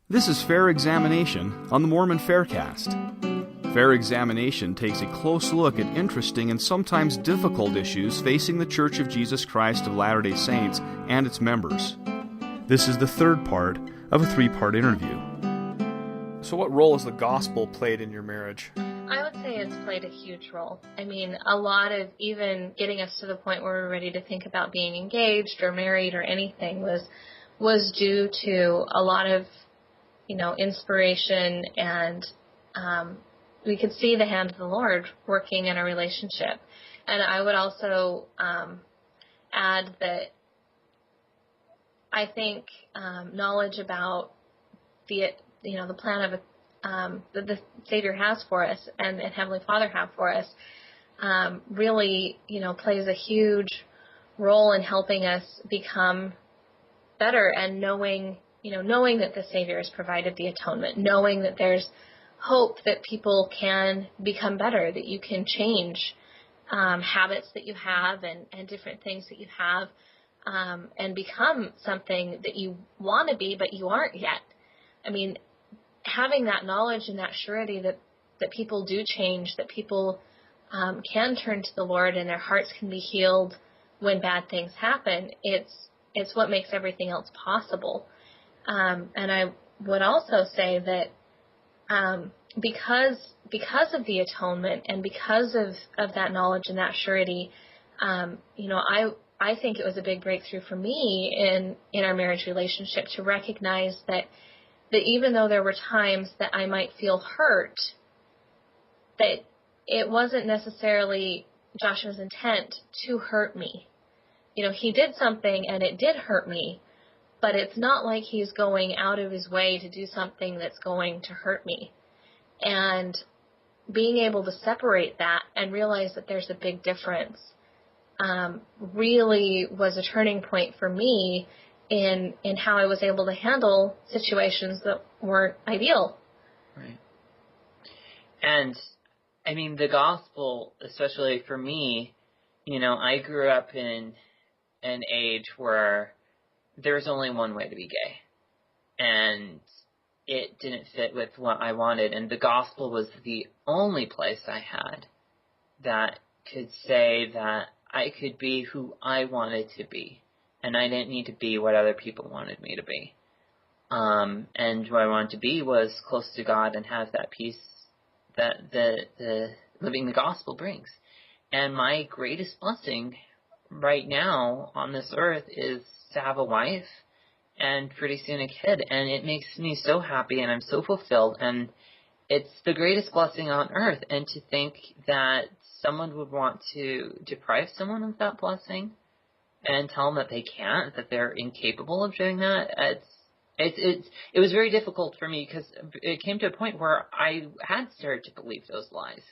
This is Fair Examination on the Mormon Faircast. Fair Examination takes a close look at interesting and sometimes difficult issues facing the Church of Jesus Christ of Latter-day Saints and its members. This is the third part of a three-part interview. So what role has the gospel played in your marriage? I would say it's played a huge role. I mean, a lot of even getting us to the point where we're ready to think about being engaged or married or anything was due to a lot of, inspiration, and we could see the hand of the Lord working in a relationship. And I would also add that I think knowledge about the plan of that the Savior has for us and Heavenly Father have for us really, plays a huge role in helping us become better, and knowing that the Savior has provided the atonement, knowing that there's hope that people can become better, that you can change habits that you have and different things that you have and become something that you want to be, but you aren't yet. I mean, having that knowledge and that surety that people do change, that people can turn to the Lord and their hearts can be healed when bad things happen, it's what makes everything else possible. And I would also say that because of the atonement and because of that knowledge and that surety, I think it was a big breakthrough for me in our marriage relationship to recognize that even though there were times that I might feel hurt, that it wasn't necessarily Joshua's intent to hurt me. He did something and it did hurt me, but it's not like he's going out of his way to do something that's going to hurt me. And being able to separate that and realize that there's a big difference really was a turning point for me in how I was able to handle situations that weren't ideal. Right. And, I mean, the gospel, especially for me, I grew up in an age where there's only one way to be gay. And it didn't fit with what I wanted. And the gospel was the only place I had that could say that I could be who I wanted to be. And I didn't need to be what other people wanted me to be. And who I wanted to be was close to God and have that peace that the living the gospel brings. And my greatest blessing right now on this earth is to have a wife and pretty soon a kid. And it makes me so happy and I'm so fulfilled. And it's the greatest blessing on earth. And to think that someone would want to deprive someone of that blessing and tell them that they can't, that they're incapable of doing that, it was very difficult for me because it came to a point where I had started to believe those lies.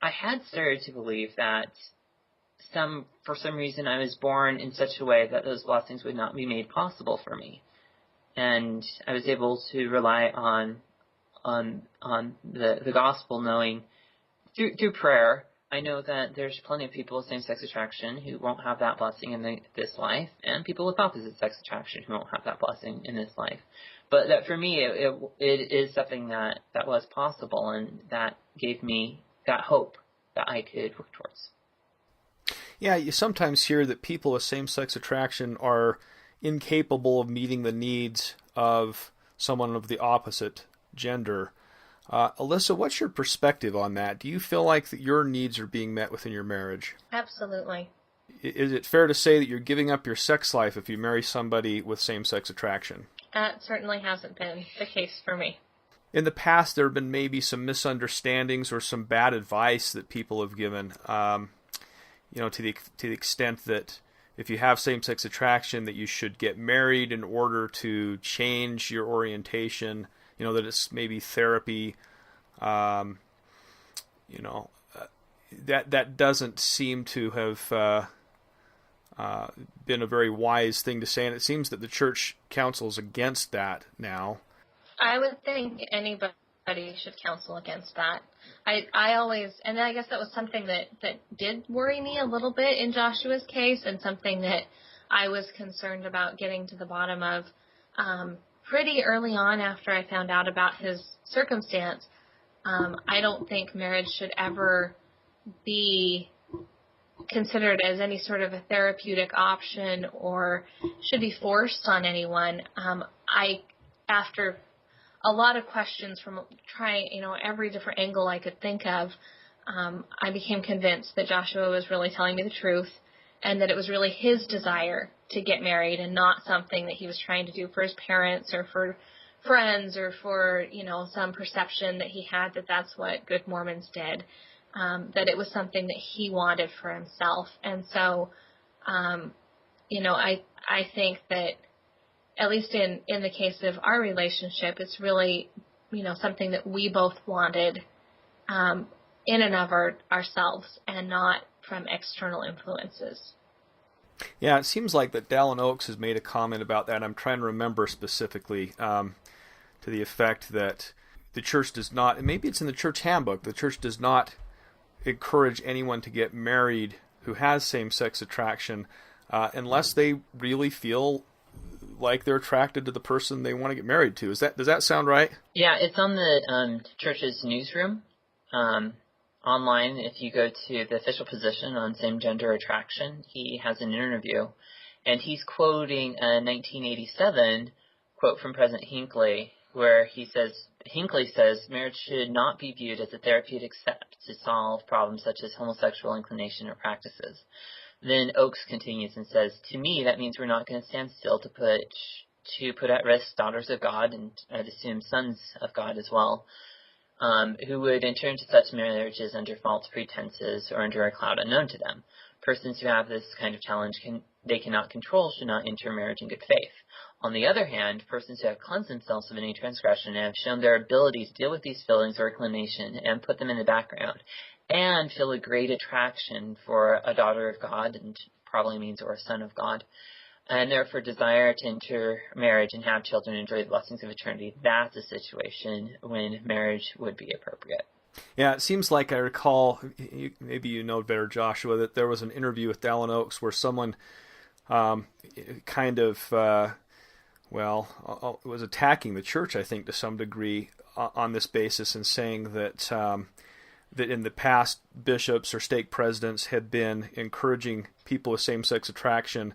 I had started to believe that for some reason I was born in such a way that those blessings would not be made possible for me. And I was able to rely on the gospel, knowing through prayer. I know that there's plenty of people with same-sex attraction who won't have that blessing in this life, and people with opposite-sex attraction who won't have that blessing in this life. But that for me, it is something that was possible, and that gave me that hope that I could work towards. Yeah, you sometimes hear that people with same-sex attraction are incapable of meeting the needs of someone of the opposite gender. Alyssa, what's your perspective on that? Do you feel like that your needs are being met within your marriage? Absolutely. Is it fair to say that you're giving up your sex life if you marry somebody with same-sex attraction? That certainly hasn't been the case for me. In the past, there have been maybe some misunderstandings or some bad advice that people have given, to the extent that if you have same-sex attraction, that you should get married in order to change your orientation. That it's maybe therapy, that doesn't seem to have been a very wise thing to say, and it seems that the church counsels against that now. I would think anybody should counsel against that. I always, and I guess that was something that did worry me a little bit in Joshua's case, and something that I was concerned about getting to the bottom of. pretty early on after I found out about his circumstance, I don't think marriage should ever be considered as any sort of a therapeutic option or should be forced on anyone. After a lot of questions from trying, every different angle I could think of, I became convinced that Joshua was really telling me the truth and that it was really his desire to get married and not something that he was trying to do for his parents or for friends or for, some perception that he had that that's what good Mormons did, that it was something that he wanted for himself. And so, I think that at least in the case of our relationship, it's really, something that we both wanted in and of ourselves and not from external influences. Yeah, it seems like that Dallin Oaks has made a comment about that. I'm trying to remember specifically to the effect that the church does not, and maybe it's in the church handbook, the church does not encourage anyone to get married who has same-sex attraction unless they really feel like they're attracted to the person they want to get married to. Does that sound right? Yeah, it's on the church's newsroom. Online, if you go to the official position on same-gender attraction, he has an interview, and he's quoting a 1987 quote from President Hinckley, where Hinckley says, marriage should not be viewed as a therapeutic step to solve problems such as homosexual inclination or practices. Then Oaks continues and says, to me, that means we're not going to stand still to put at risk daughters of God, and I'd assume sons of God as well, who would enter into such marriages under false pretenses or under a cloud unknown to them. Persons who have this kind of challenge they cannot control should not enter marriage in good faith. On the other hand, persons who have cleansed themselves of any transgression and have shown their ability to deal with these feelings or inclination and put them in the background and feel a great attraction for a daughter of God, and probably means or a son of God, and therefore desire to enter marriage and have children and enjoy the blessings of eternity, that's a situation when marriage would be appropriate. Yeah, it seems like I recall, maybe you know better, Joshua, that there was an interview with Dallin Oaks where someone was attacking the church, I think, to some degree on this basis, and saying that that in the past bishops or stake presidents had been encouraging people with same-sex attraction,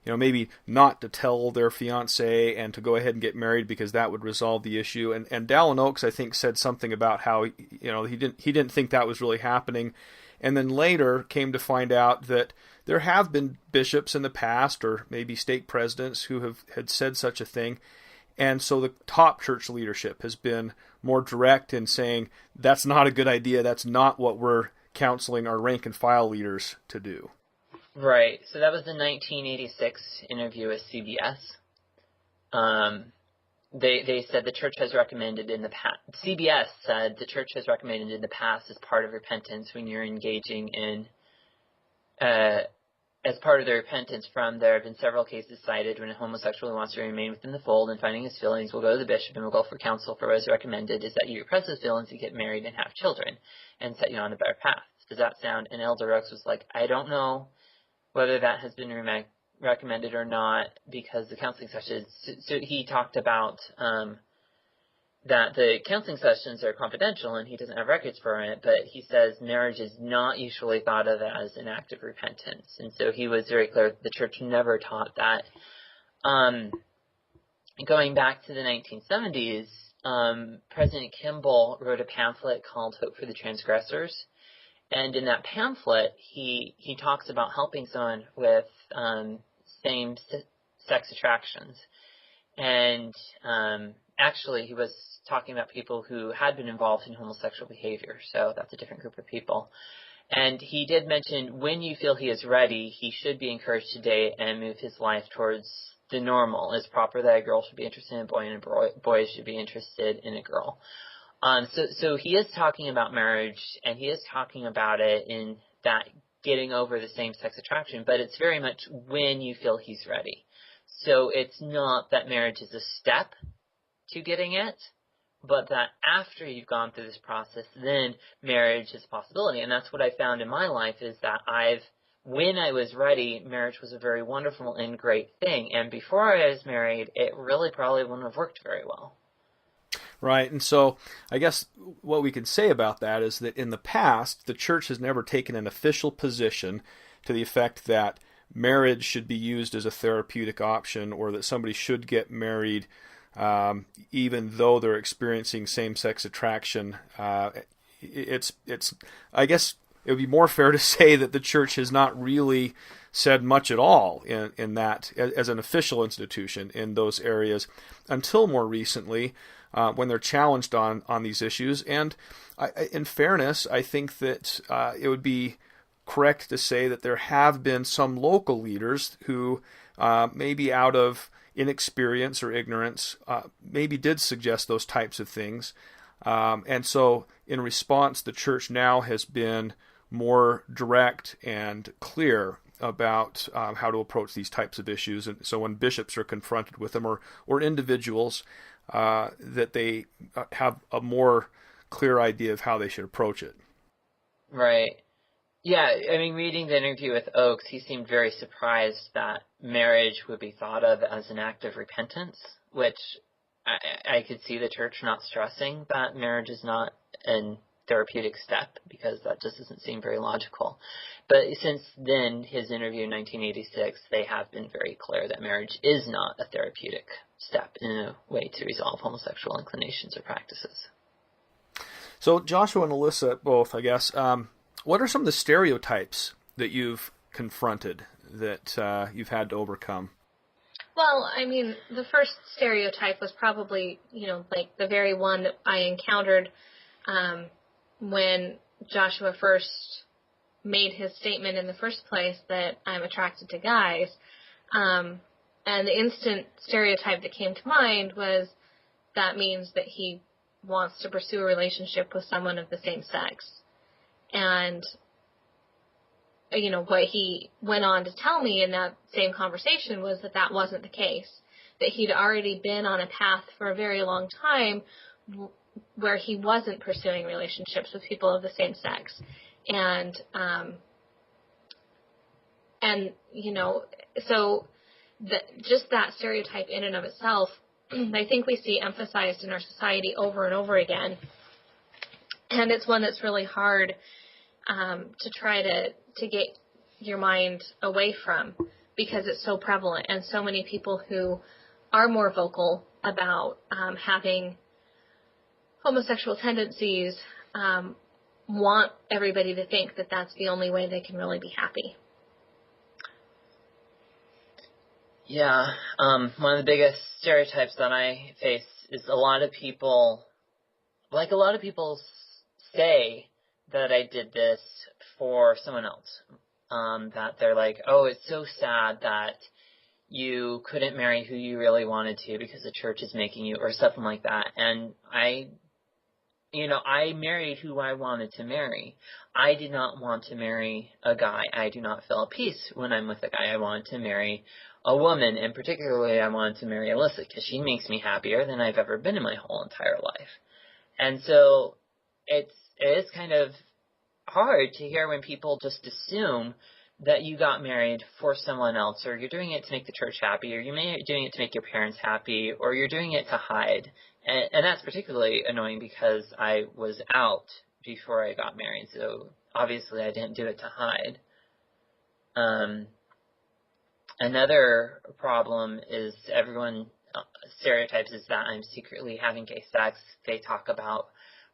maybe not to tell their fiancé and to go ahead and get married because that would resolve the issue. And Dallin Oaks, I think, said something about how he didn't think that was really happening, and then later came to find out that there have been bishops in the past, or maybe stake presidents, who had said such a thing. And so the top church leadership has been more direct in saying, that's not a good idea, that's not what we're counseling our rank and file leaders to do. Right. So that was the 1986 interview with CBS. They said the church has recommended in the past, CBS said the church has recommended in the past as part of repentance when you're engaging in, as part of the repentance there have been several cases cited when a homosexual who wants to remain within the fold and finding his feelings will go to the bishop and will go for counsel. For what is recommended is that you repress those feelings and get married and have children and set you on a better path. Does that sound? And Elder Oaks was like, I don't know whether that has been recommended or not, because the counseling sessions, so he talked about that the counseling sessions are confidential and he doesn't have records for it, but he says marriage is not usually thought of as an act of repentance. And so he was very clear that the church never taught that. Going back to the 1970s, President Kimball wrote a pamphlet called Hope for the Transgressors. And in that pamphlet, he talks about helping someone with same-sex attractions. And actually, he was talking about people who had been involved in homosexual behavior. So that's a different group of people. And he did mention when you feel he is ready, he should be encouraged to date and move his life towards the normal. It's proper that a girl should be interested in a boy and a boy should be interested in a girl. So he is talking about marriage, and he is talking about it in that getting over the same-sex attraction, but it's very much when you feel he's ready. So it's not that marriage is a step to getting it, but that after you've gone through this process, then marriage is a possibility. And that's what I found in my life, is that I've when I was ready, marriage was a very wonderful and great thing. And before I was married, it really probably wouldn't have worked very well. Right. And so I guess what we can say about that is that in the past, the church has never taken an official position to the effect that marriage should be used as a therapeutic option, or that somebody should get married even though they're experiencing same-sex attraction. It's I guess it would be more fair to say that the church has not really said much at all in that as an official institution in those areas until more recently, when they're challenged on these issues. And in fairness, I think that it would be correct to say that there have been some local leaders who maybe out of inexperience or ignorance maybe did suggest those types of things. And so in response, the church now has been more direct and clear about how to approach these types of issues. And so when bishops are confronted with them, or individuals, that they have a more clear idea of how they should approach it. Right. Yeah, I mean, reading the interview with Oakes, he seemed very surprised that marriage would be thought of as an act of repentance, which I could see the church not stressing that marriage is not a therapeutic step, because that just doesn't seem very logical. But since then, his interview in 1986, they have been very clear that marriage is not a therapeutic step in a way to resolve homosexual inclinations or practices. So Joshua and Alyssa, both, I guess, what are some of the stereotypes that you've confronted, that you've had to overcome? Well, I mean, the first stereotype was probably, like the very one that I encountered when Joshua first made his statement in the first place that I'm attracted to guys. And the instant stereotype that came to mind was that means that he wants to pursue a relationship with someone of the same sex. And, what he went on to tell me in that same conversation was that wasn't the case, that he'd already been on a path for a very long time where he wasn't pursuing relationships with people of the same sex. And so just that stereotype in and of itself, I think we see emphasized in our society over and over again. And it's one that's really hard to try to get your mind away from, because it's so prevalent, and so many people who are more vocal about having homosexual tendencies want everybody to think that that's the only way they can really be happy. Yeah, one of the biggest stereotypes that I face is a lot of people say that I did this for someone else. That they're like, oh, it's so sad that you couldn't marry who you really wanted to because the church is making you, or something like that. And I married who I wanted to marry. I did not want to marry a guy. I do not feel at peace when I'm with a guy. I wanted to marry a woman, and particularly I wanted to marry Alyssa because she makes me happier than I've ever been in my whole entire life. And so it is kind of hard to hear when people just assume that you got married for someone else, or you're doing it to make the church happy, or you're doing it to make your parents happy, or you're doing it to hide. And that's particularly annoying because I was out before I got married, so obviously I didn't do it to hide. Another problem is everyone stereotypes is that I'm secretly having gay sex. They talk about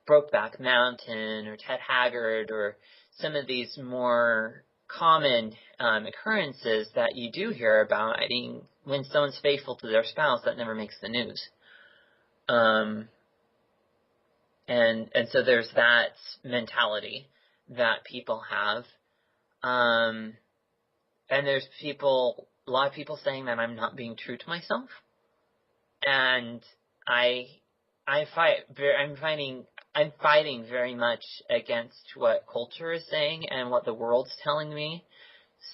Brokeback Mountain or Ted Haggard or some of these more common occurrences that you do hear about. I mean, when someone's faithful to their spouse, that never makes the news. And so there's that mentality that people have. And there's a lot of people saying that I'm not being true to myself. And I'm fighting very much against what culture is saying and what the world's telling me.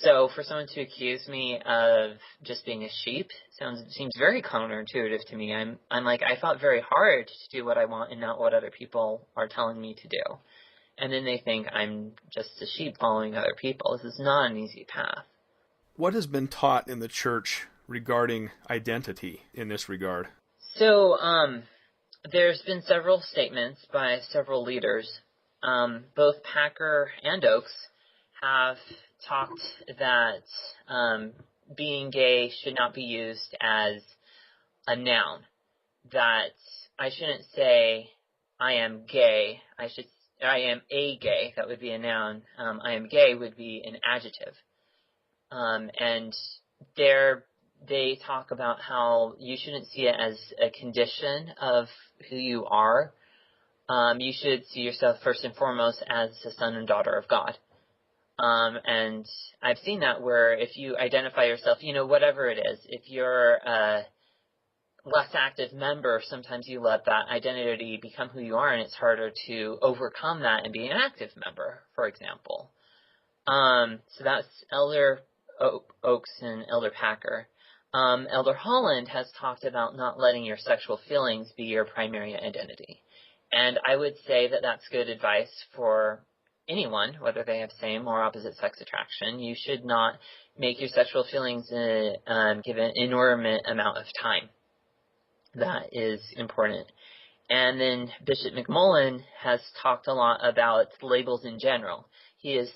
So for someone to accuse me of just being a sheep seems very counterintuitive to me. I'm like, I fought very hard to do what I want and not what other people are telling me to do. and then they think I'm just a sheep following other people. This is not an easy path. What has been taught in the church regarding identity in this regard? So, there's been several statements by several leaders. Both Packer and Oakes have talked that being gay should not be used as a noun. That I shouldn't say I am gay. I am a gay. That would be a noun. I am gay would be an adjective. And they talk about how you shouldn't see it as a condition of who you are. You should see yourself first and foremost as a son and daughter of God. And I've seen that where if you identify yourself, whatever it is, if you're a less active member, sometimes you let that identity become who you are, and it's harder to overcome that and be an active member, for example. So that's Elder Oakes and Elder Packer. Elder Holland has talked about not letting your sexual feelings be your primary identity. And I would say that that's good advice for anyone, whether they have same or opposite sex attraction. You should not make your sexual feelings give an inordinate amount of time. That is important. And then Bishop McMullen has talked a lot about labels in general. He has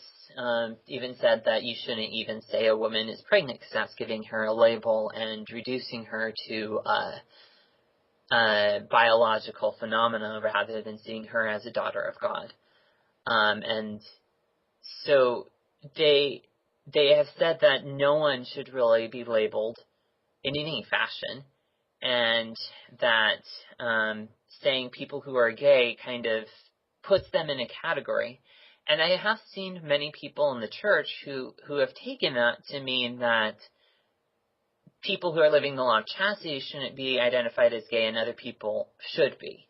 even said that you shouldn't even say a woman is pregnant because that's giving her a label and reducing her to a biological phenomena rather than seeing her as a daughter of God. And so they have said that no one should really be labeled in any fashion, and that saying people who are gay kind of puts them in a category. And I have seen many people in the church who have taken that to mean that people who are living the law of chastity shouldn't be identified as gay and other people should be.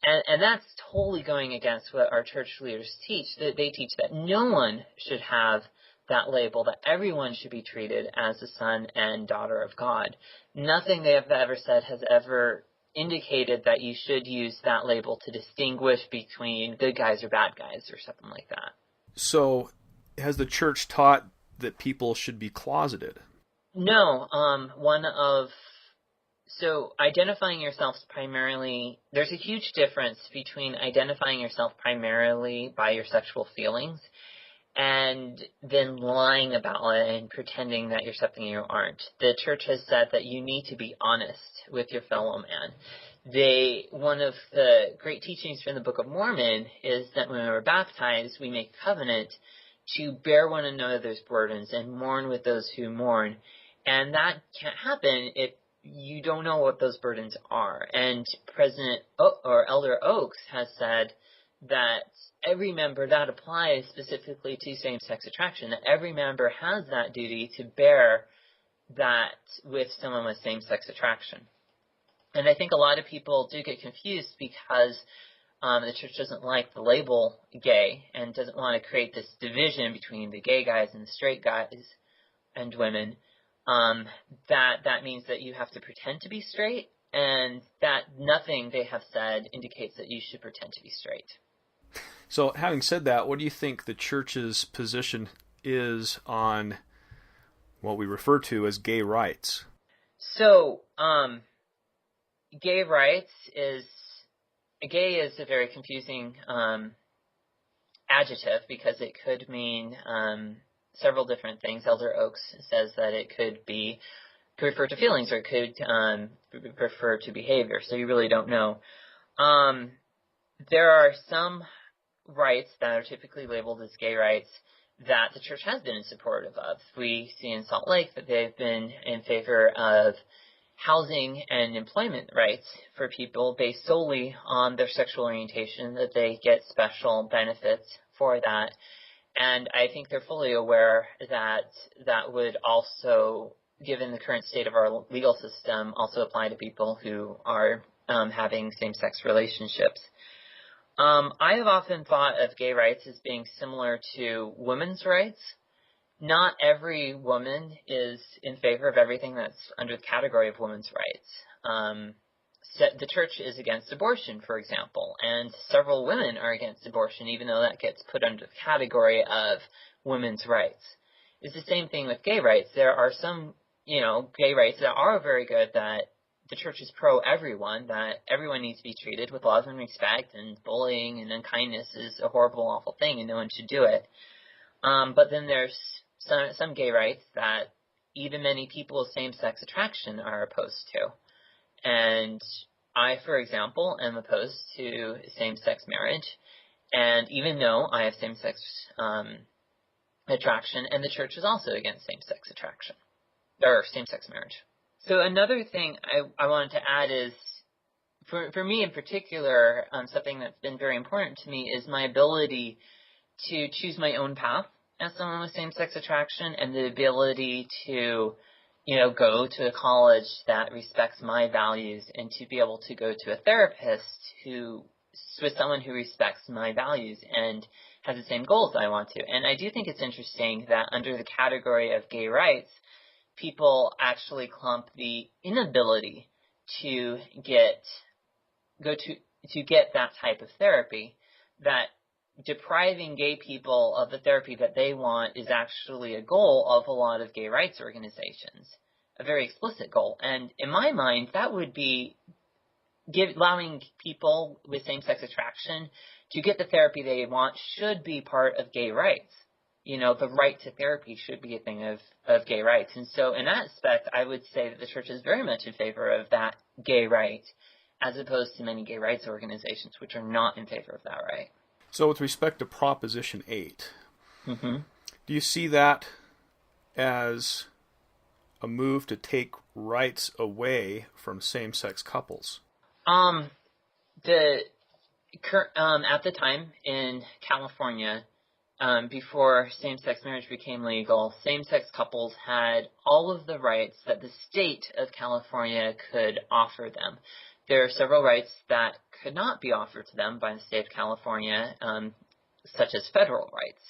And that's totally going against what our church leaders teach. That they teach that no one should have that label, that everyone should be treated as a son and daughter of God. Nothing they have ever said has ever indicated that you should use that label to distinguish between good guys or bad guys or something like that. So has the church taught that people should be closeted? No. So identifying yourself primarily, there's a huge difference between identifying yourself primarily by your sexual feelings and then lying about it and pretending that you're something you aren't. The church has said that you need to be honest with your fellow man. One of the great teachings from the Book of Mormon is that when we're baptized, we make a covenant to bear one another's burdens and mourn with those who mourn. And that can't happen if you don't know what those burdens are. And Elder Oakes has said that every member, that applies specifically to same-sex attraction, that every member has that duty to bear that with someone with same-sex attraction. And I think a lot of people do get confused because the church doesn't like the label gay and doesn't want to create this division between the gay guys and the straight guys and women. That means that you have to pretend to be straight, and that nothing they have said indicates that you should pretend to be straight. So having said that, what do you think the church's position is on what we refer to as gay rights? So, gay rights gay is a very confusing adjective because it could mean several different things. Elder Oakes says that it could refer to feelings or it could refer to behavior, so you really don't know. There are some rights that are typically labeled as gay rights that the church has been in support of. We see in Salt Lake that they've been in favor of housing and employment rights for people based solely on their sexual orientation, that they get special benefits for that. And I think they're fully aware that that would also, given the current state of our legal system, also apply to people who are having same-sex relationships. I have often thought of gay rights as being similar to women's rights. Not every woman is in favor of everything that's under the category of women's rights. the church is against abortion, for example, and several women are against abortion, even though that gets put under the category of women's rights. It's the same thing with gay rights. There are some, gay rights that are very good, that the church is pro everyone, that everyone needs to be treated with love and respect, and bullying and unkindness is a horrible, awful thing, and no one should do it. But then there's some gay rights that even many people with same-sex attraction are opposed to. And I, for example, am opposed to same-sex marriage. And even though I have same-sex attraction, and the church is also against same-sex attraction, or same-sex marriage. So another thing I wanted to add is, for me in particular, something that's been very important to me is my ability to choose my own path as someone with same-sex attraction, and the ability to go to a college that respects my values, and to be able to go to a therapist with someone who respects my values and has the same goals I want to. And I do think it's interesting that under the category of gay rights, people actually clump the inability to get that type of therapy, that depriving gay people of the therapy that they want is actually a goal of a lot of gay rights organizations, a very explicit goal. And in my mind, that would be allowing people with same-sex attraction to get the therapy they want should be part of gay rights. The right to therapy should be a thing of gay rights. And so in that aspect, I would say that the church is very much in favor of that gay right, as opposed to many gay rights organizations, which are not in favor of that right. So with respect to Proposition 8, Mm-hmm. do you see that as a move to take rights away from same-sex couples? At the time in California, before same-sex marriage became legal, same-sex couples had all of the rights that the state of California could offer them. There are several rights that could not be offered to them by the state of California, such as federal rights.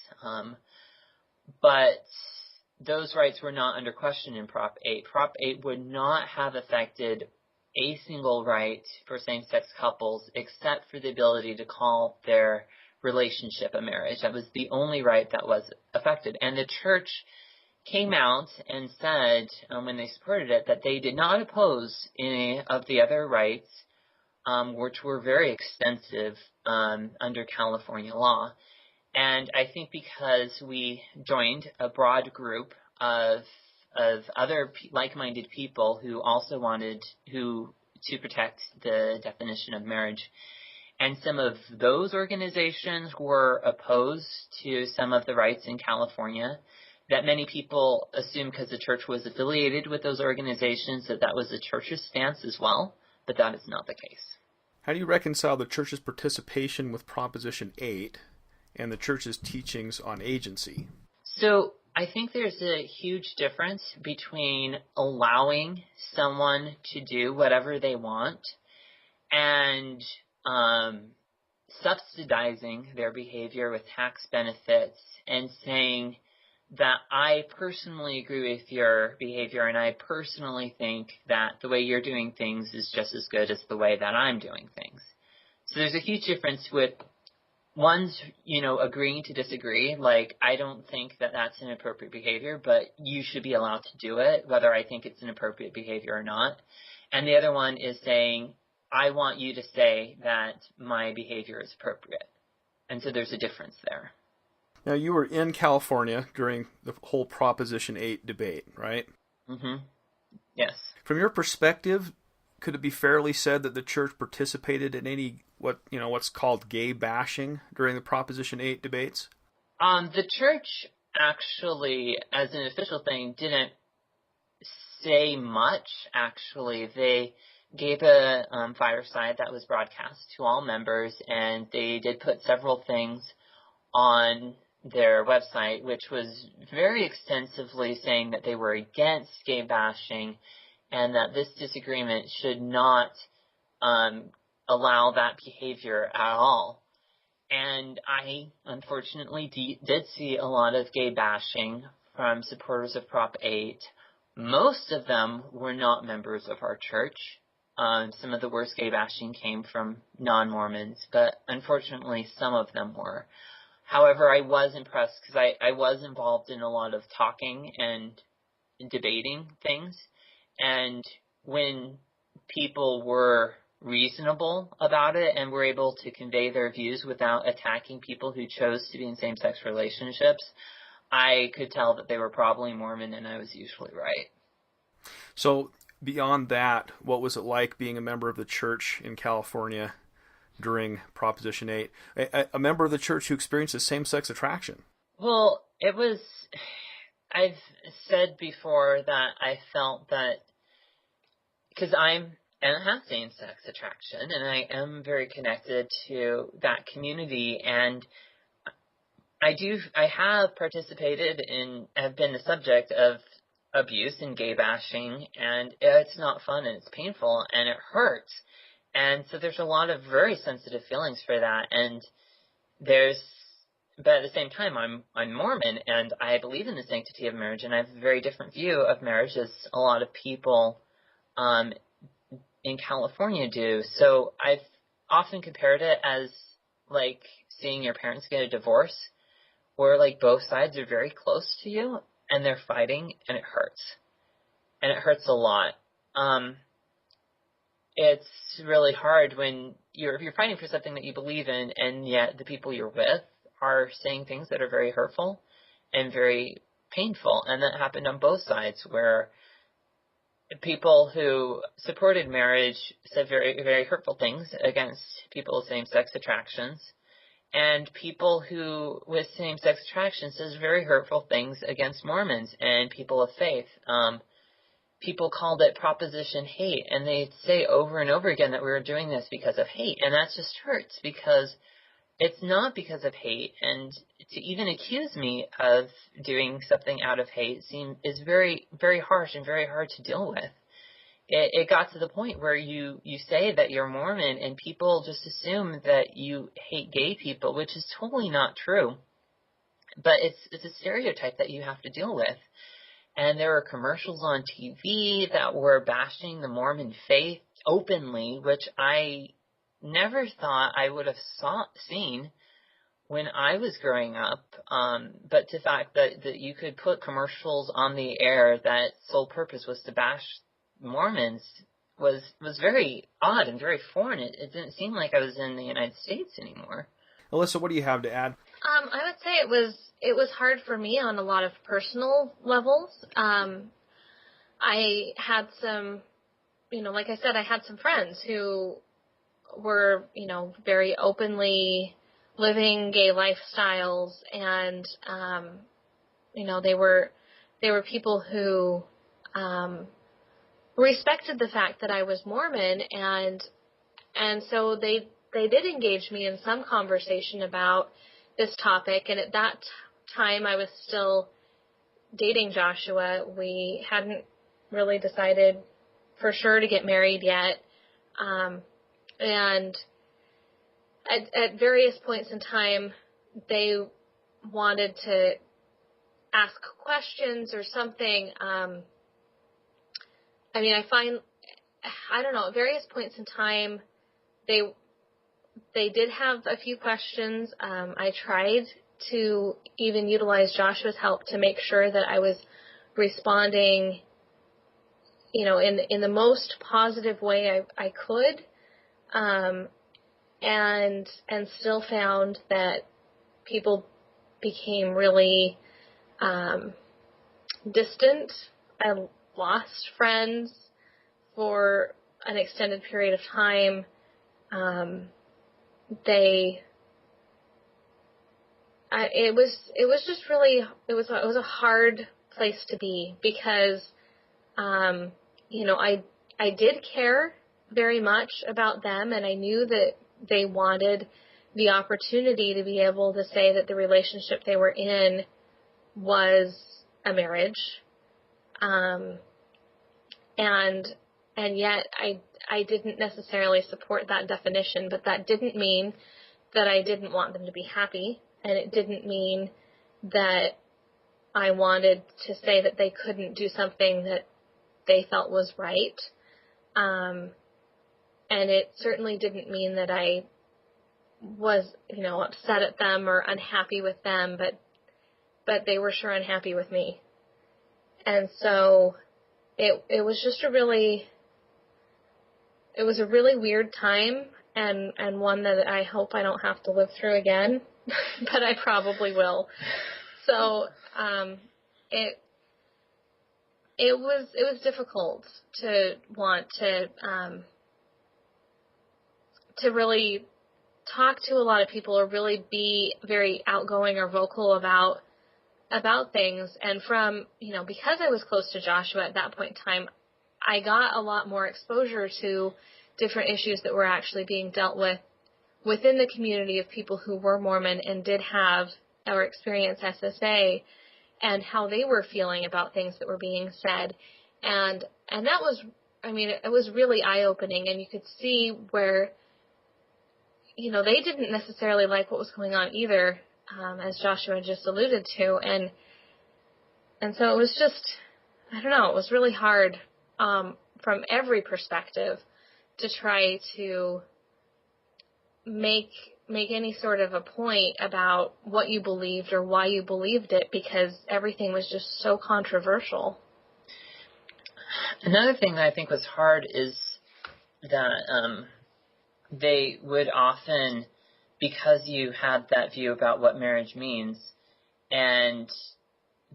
But those rights were not under question in Prop 8. Prop 8 would not have affected a single right for same-sex couples except for the ability to call their relationship a marriage. That was the only right that was affected. And the church came out and said, when they supported it, that they did not oppose any of the other rights, which were very extensive under California law. And I think because we joined a broad group of other like-minded people who also wanted to protect the definition of marriage, and some of those organizations were opposed to some of the rights in California, that many people assumed because the church was affiliated with those organizations that was the church's stance as well, but that is not the case. How do you reconcile the church's participation with Proposition 8 and the church's teachings on agency? So I think there's a huge difference between allowing someone to do whatever they want and subsidizing their behavior with tax benefits and saying that I personally agree with your behavior, and I personally think that the way you're doing things is just as good as the way that I'm doing things. So there's a huge difference with one's, agreeing to disagree. Like, I don't think that that's an appropriate behavior, but you should be allowed to do it, whether I think it's an appropriate behavior or not. And the other one is saying, I want you to say that my behavior is appropriate. And so there's a difference there. Now, you were in California during the whole Proposition 8 debate, right? Mm-hmm. Yes. From your perspective, could it be fairly said that the church participated in any what's called gay bashing during the Proposition 8 debates? The church actually, as an official thing, didn't say much. Actually, they gave a fireside that was broadcast to all members, and they did put several things on their website, which was very extensively saying that they were against gay bashing and that this disagreement should not allow that behavior at all. And I, unfortunately, did see a lot of gay bashing from supporters of Prop 8. Most of them were not members of our church. some of the worst gay bashing came from non-Mormons, but unfortunately some of them were. However, I was impressed because I was involved in a lot of talking and debating things, and when people were reasonable about it and were able to convey their views without attacking people who chose to be in same-sex relationships, I could tell that they were probably Mormon, and I was usually right. So beyond that, what was it like being a member of the church in California during Proposition 8? A member of the church who experiences same-sex attraction? Well, I've said before that I felt that because I have same-sex attraction, and I am very connected to that community, and I have participated in, have been the subject of abuse and gay bashing, and it's not fun, and it's painful, and it hurts. And so there's a lot of very sensitive feelings for that, but at the same time, I'm Mormon, and I believe in the sanctity of marriage, and I have a very different view of marriage as a lot of people in California do. So I've often compared it as like seeing your parents get a divorce, where like both sides are very close to you, and they're fighting, and it hurts. And it hurts a lot. It's really hard when you're fighting for something that you believe in, and yet the people you're with are saying things that are very hurtful and very painful. And that happened on both sides, where people who supported marriage said very, very hurtful things against people with same-sex attractions, and people who with same-sex attractions says very hurtful things against Mormons and people of faith. People called it Proposition Hate, and they'd say over and over again that we were doing this because of hate, and that just hurts because it's not because of hate, and to even accuse me of doing something out of hate is very, very harsh and very hard to deal with. It got to the point where you say that you're Mormon, and people just assume that you hate gay people, which is totally not true. But it's a stereotype that you have to deal with. And there were commercials on TV that were bashing the Mormon faith openly, which I never thought I would have seen when I was growing up. But the fact that you could put commercials on the air that sole purpose was to bash Mormons was very odd and very foreign. It didn't seem like I was in the United States anymore. Alyssa, what do you have to add? I would say it was hard for me on a lot of personal levels. I had some, like I said, I had some friends who were, very openly living gay lifestyles, and they were people who respected the fact that I was Mormon, and so they did engage me in some conversation about this topic. And at that time, I was still dating Joshua. We hadn't really decided for sure to get married yet. And at various points in time, they wanted to ask questions or something. I don't know, at various points in time, they did have a few questions. I tried to even utilize Joshua's help to make sure that I was responding, in the most positive way I could, and still found that people became really distant. I lost friends for an extended period of time. It was a hard place to be because, I did care very much about them, and I knew that they wanted the opportunity to be able to say that the relationship they were in was a marriage. And yet I didn't necessarily support that definition, but that didn't mean that I didn't want them to be happy, and it didn't mean that I wanted to say that they couldn't do something that they felt was right. And it certainly didn't mean that I was, upset at them or unhappy with them, but they were sure unhappy with me. And so it was just a really weird time, and one that I hope I don't have to live through again, but I probably will. So it was difficult to want to really talk to a lot of people or really be very outgoing or vocal about things. And from, because I was close to Joshua at that point in time, I got a lot more exposure to different issues that were actually being dealt with within the community of people who were Mormon and did have or experience SSA, and how they were feeling about things that were being said. And that was, it was really eye-opening, and you could see where, they didn't necessarily like what was going on either, as Joshua just alluded to. And so it was just, I don't know, it was really hard from every perspective to try to make any sort of a point about what you believed or why you believed it, because everything was just so controversial. Another thing that I think was hard is that they would often, because you had that view about what marriage means, and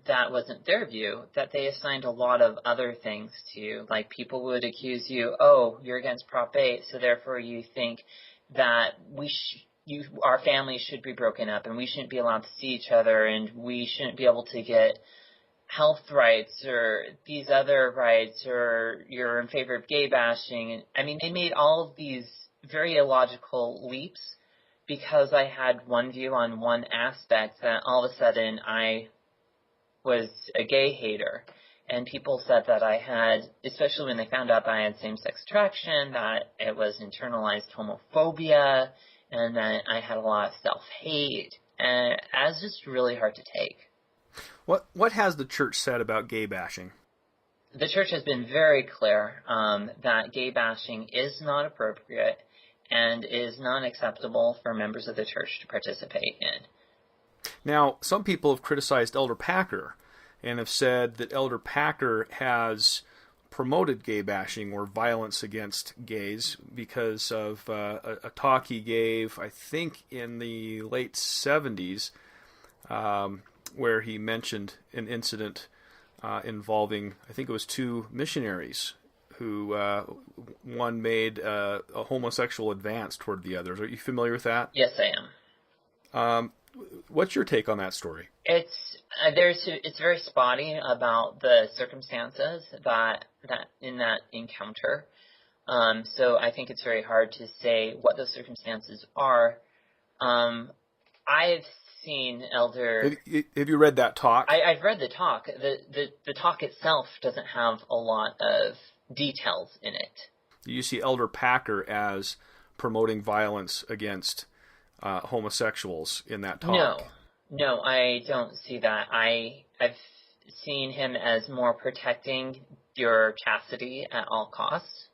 that wasn't their view, that they assigned a lot of other things to you. Like, people would accuse you, oh, you're against Prop 8, so therefore you think that our families should be broken up, and we shouldn't be allowed to see each other, and we shouldn't be able to get health rights or these other rights, or you're in favor of gay bashing. And they made all of these very illogical leaps because I had one view on one aspect, that all of a sudden I was a gay hater. And people said that I had, especially when they found out that I had same-sex attraction, that it was internalized homophobia, and that I had a lot of self-hate. And it was just really hard to take. What has the church said about gay bashing? The church has been very clear that gay bashing is not appropriate and is not acceptable for members of the church to participate in. Now, some people have criticized Elder Packer and have said that Elder Packer has promoted gay bashing or violence against gays because of a talk he gave, I think, in the late 70s, where he mentioned an incident involving, I think it was 2 missionaries who one made a homosexual advance toward the others. Are you familiar with that? Yes, I am. What's your take on that story? It's very spotty about the circumstances that in that encounter. So I think it's very hard to say what those circumstances are. I've seen Elder. Have you read that talk? I've read the talk. The talk itself doesn't have a lot of details in it. Do you see Elder Packer as promoting violence against homosexuals in that talk? No, I don't see that. I've seen him as more protecting your chastity at all costs.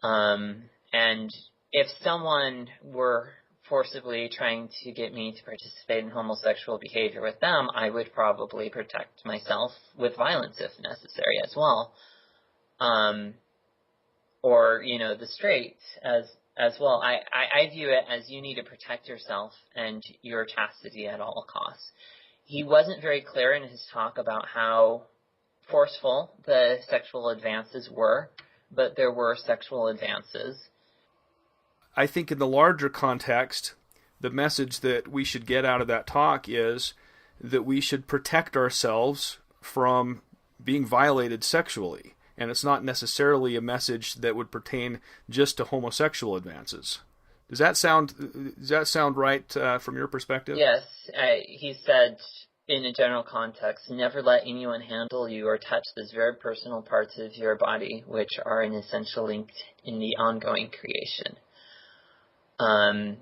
And if someone were forcibly trying to get me to participate in homosexual behavior with them, I would probably protect myself with violence if necessary as well. Or, the straight as well. I view it as you need to protect yourself and your chastity at all costs. He wasn't very clear in his talk about how forceful the sexual advances were, but there were sexual advances. I think in the larger context, the message that we should get out of that talk is that we should protect ourselves from being violated sexually. And it's not necessarily a message that would pertain just to homosexual advances. Does that sound right from your perspective? Yes. He said, in a general context, never let anyone handle you or touch those very personal parts of your body, which are an essential link in the ongoing creation. And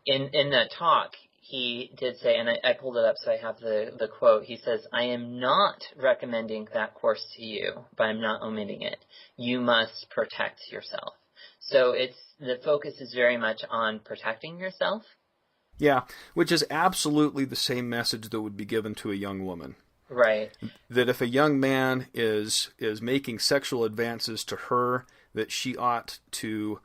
in that talk, he did say, and I pulled it up so I have the quote, he says, I am not recommending that course to you, but I'm not omitting it. You must protect yourself. So the focus is very much on protecting yourself. Yeah, which is absolutely the same message that would be given to a young woman. Right. That if a young man is making sexual advances to her, that she ought to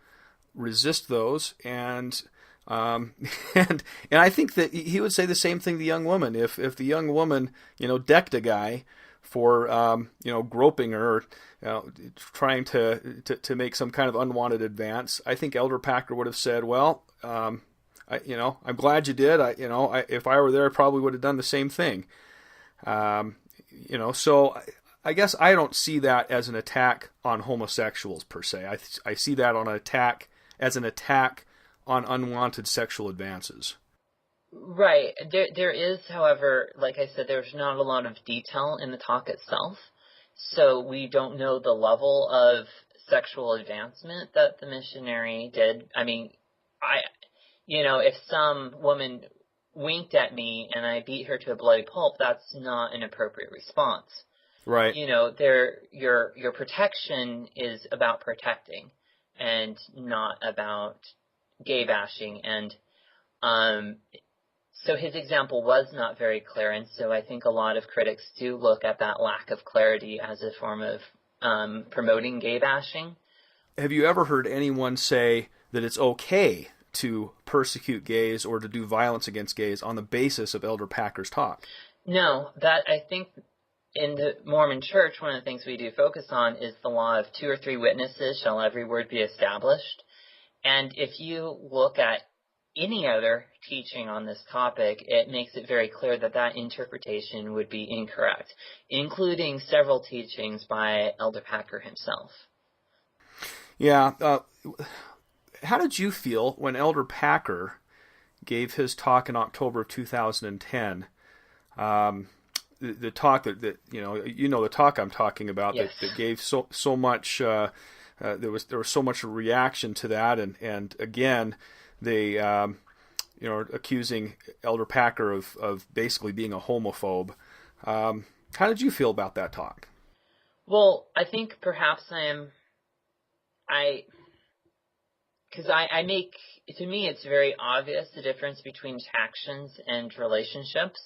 resist those, and and I think that he would say the same thing to the young woman. If the young woman, decked a guy for groping her, trying to make some kind of unwanted advance, I think Elder Packer would have said, well, I'm glad you did. If I were there, I probably would have done the same thing. So I guess I don't see that as an attack on homosexuals per se. I see that as an attack on unwanted sexual advances. Right. There is, however, like I said, there's not a lot of detail in the talk itself. So we don't know the level of sexual advancement that the missionary did. I mean, if some woman winked at me and I beat her to a bloody pulp, that's not an appropriate response. Right. Your protection is about protecting and not about gay bashing. And so his example was not very clear. And so I think a lot of critics do look at that lack of clarity as a form of promoting gay bashing. Have you ever heard anyone say that it's okay to persecute gays or to do violence against gays on the basis of Elder Packer's talk? No, that I think in the Mormon Church, one of the things we do focus on is the law of 2 or 3 witnesses shall every word be established. And if you look at any other teaching on this topic, it makes it very clear that interpretation would be incorrect, including several teachings by Elder Packer himself. Yeah. How did you feel when Elder Packer gave his talk in October of 2010? The talk that the talk I'm talking about, yes. that gave so much. There was so much reaction to that, and again, they accusing Elder Packer of basically being a homophobe. How did you feel about that talk? Well, I think perhaps to me, it's very obvious the difference between actions and relationships.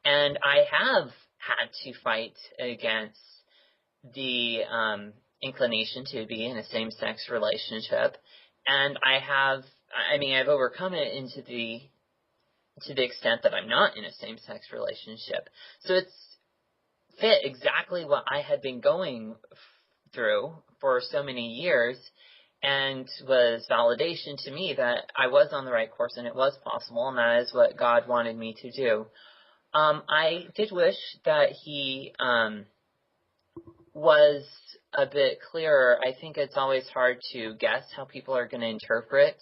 And I have had to fight against the inclination to be in a same-sex relationship. And I've overcome it to the extent that I'm not in a same-sex relationship. So it's fit exactly what I had been going through for so many years, and was validation to me that I was on the right course and it was possible, and that is what God wanted me to do. I did wish that he was a bit clearer. I think it's always hard to guess how people are going to interpret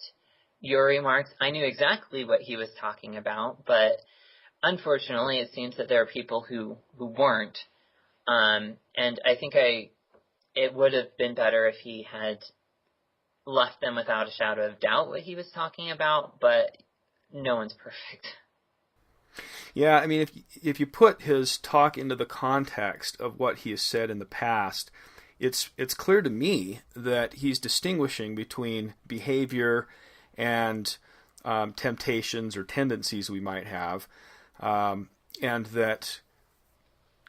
your remarks. I knew exactly what he was talking about, but unfortunately it seems that there are people who weren't. And I think it would have been better if he had left them without a shadow of doubt what he was talking about, but no one's perfect. Yeah, I mean, if you put his talk into the context of what he has said in the past, it's clear to me that he's distinguishing between behavior and temptations or tendencies we might have, and that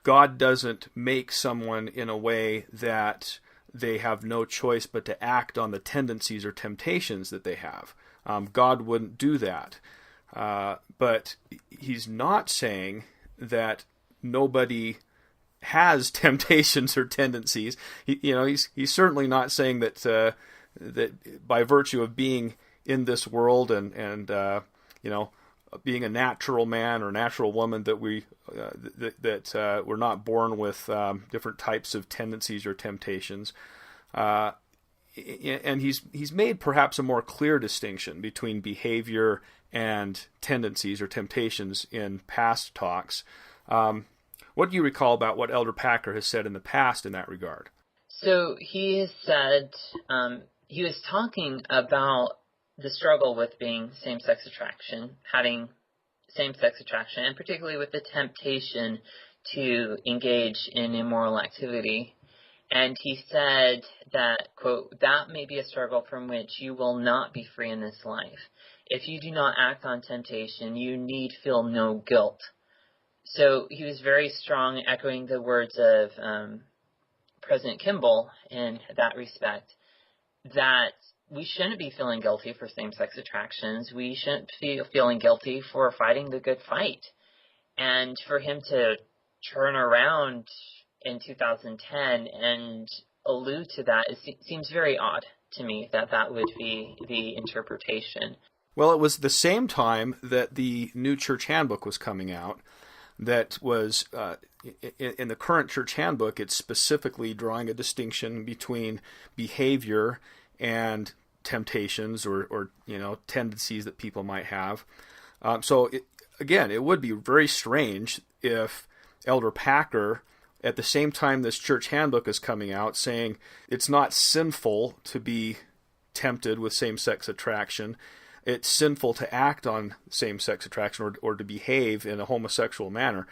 God doesn't make someone in a way that they have no choice but to act on the tendencies or temptations that they have. God wouldn't do that. But he's not saying that nobody has temptations or tendencies. He's certainly not saying that that by virtue of being in this world and being a natural man or natural woman that we're not born with different types of tendencies or temptations. And he's made perhaps a more clear distinction between behavior and tendencies or temptations in past talks. What do you recall about what Elder Packer has said in the past in that regard? So he has said, he was talking about the struggle with being same-sex attraction, having same-sex attraction, and particularly with the temptation to engage in immoral activity. And he said that, quote, "That may be a struggle from which you will not be free in this life. If you do not act on temptation, you need feel no guilt." So he was very strong, echoing the words of President Kimball in that respect, that we shouldn't be feeling guilty for same-sex attractions. We shouldn't be feeling guilty for fighting the good fight. And for him to turn around in 2010 and allude to that, it seems very odd to me that would be the interpretation. Well, it was the same time that the new church handbook was coming out. That was, in the current church handbook, it's specifically drawing a distinction between behavior and temptations or tendencies that people might have. Again, it would be very strange if Elder Packer, at the same time this church handbook is coming out, saying it's not sinful to be tempted with same-sex attraction, it's sinful to act on same-sex attraction or to behave in a homosexual manner.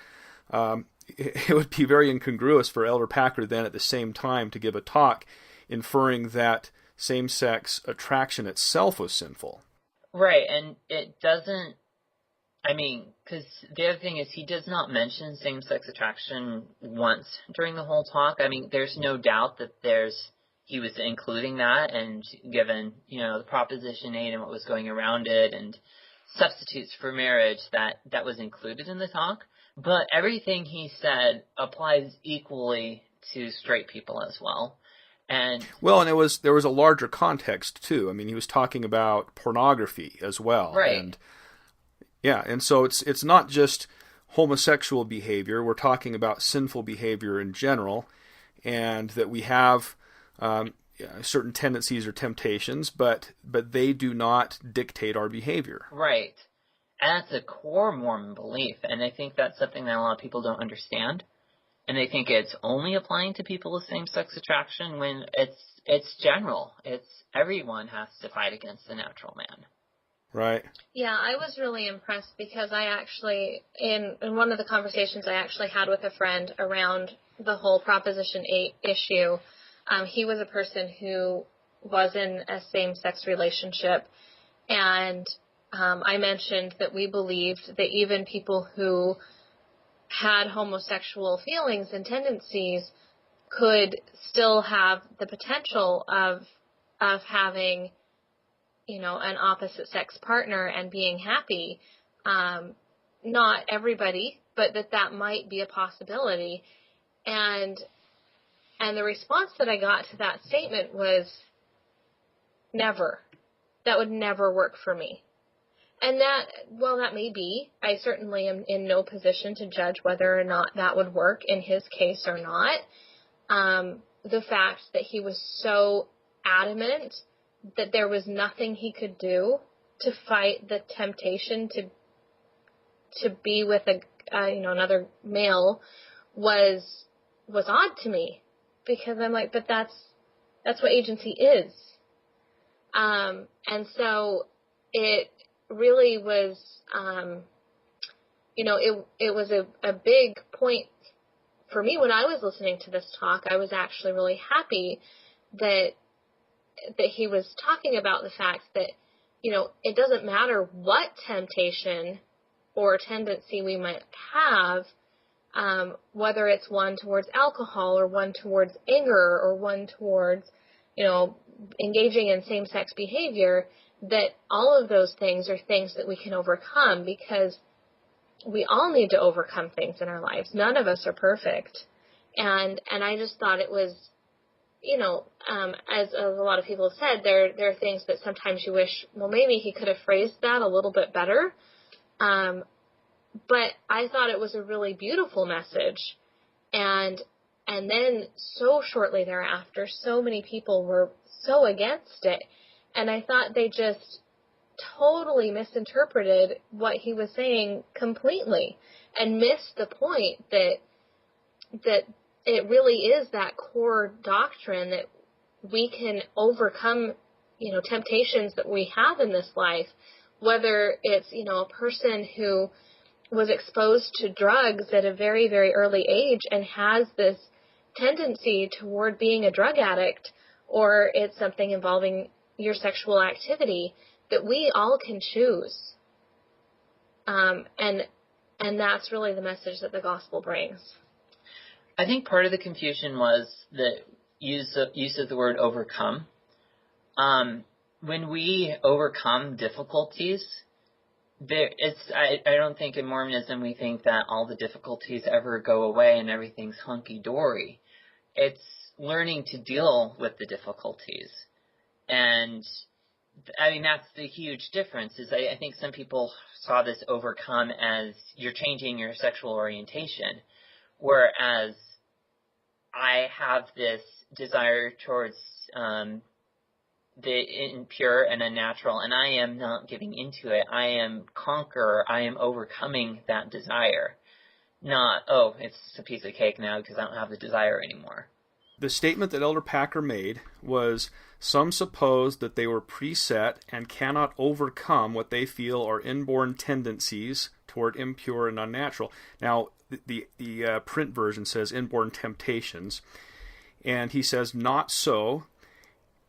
It would be very incongruous for Elder Packer then at the same time to give a talk inferring that same-sex attraction itself was sinful. Right, and it doesn't, because the other thing is he does not mention same-sex attraction once during the whole talk. There's no doubt that he was including that, and given, the Proposition 8 and what was going around it and substitutes for marriage, that was included in the talk. But everything he said applies equally to straight people as well. And there was a larger context too. He was talking about pornography as well. Right. And so it's not just homosexual behavior. We're talking about sinful behavior in general, and that we have certain tendencies or temptations, but they do not dictate our behavior. Right. And that's a core Mormon belief, and I think that's something that a lot of people don't understand. And they think it's only applying to people with same-sex attraction when it's general. It's everyone has to fight against the natural man. Right. Yeah, I was really impressed because I actually, in one of the conversations I actually had with a friend around the whole Proposition 8 issue, he was a person who was in a same-sex relationship, and I mentioned that we believed that even people who had homosexual feelings and tendencies could still have the potential of having, an opposite sex partner and being happy. Not everybody, but that might be a possibility. And the response that I got to that statement was, never. That would never work for me. And that may be. I certainly am in no position to judge whether or not that would work in his case or not. The fact that he was so adamant that there was nothing he could do to fight the temptation to be with another male was odd to me, because I'm like, but that's what agency is. And so it really was, it was a big point for me when I was listening to this talk. I was actually really happy that he was talking about the fact that, it doesn't matter what temptation or tendency we might have, whether it's one towards alcohol or one towards anger or one towards, engaging in same-sex behavior, that all of those things are things that we can overcome, because we all need to overcome things in our lives. None of us are perfect. And I just thought it was, as a lot of people have said, there are things that sometimes you wish, well, maybe he could have phrased that a little bit better. But I thought it was a really beautiful message. And then so shortly thereafter, so many people were so against it. And I thought they just totally misinterpreted what he was saying completely and missed the point that it really is that core doctrine that we can overcome, temptations that we have in this life, whether it's, a person who was exposed to drugs at a very, very early age and has this tendency toward being a drug addict, or it's something involving your sexual activity, that we all can choose. And that's really the message that the gospel brings. I think part of the confusion was the use of the word overcome. When we overcome difficulties, I don't think in Mormonism we think that all the difficulties ever go away and everything's hunky-dory. It's learning to deal with the difficulties. And I mean, that's the huge difference. Is I think some people saw this overcome as you're changing your sexual orientation, whereas I have this desire towards the impure and unnatural, and I am not giving into it. I am conqueror. I am overcoming that desire. Not, oh, it's a piece of cake now because I don't have the desire anymore. The statement that Elder Packer made was, some suppose that they were preset and cannot overcome what they feel are inborn tendencies toward impure and unnatural. Now, the print version says inborn temptations, and he says, not so.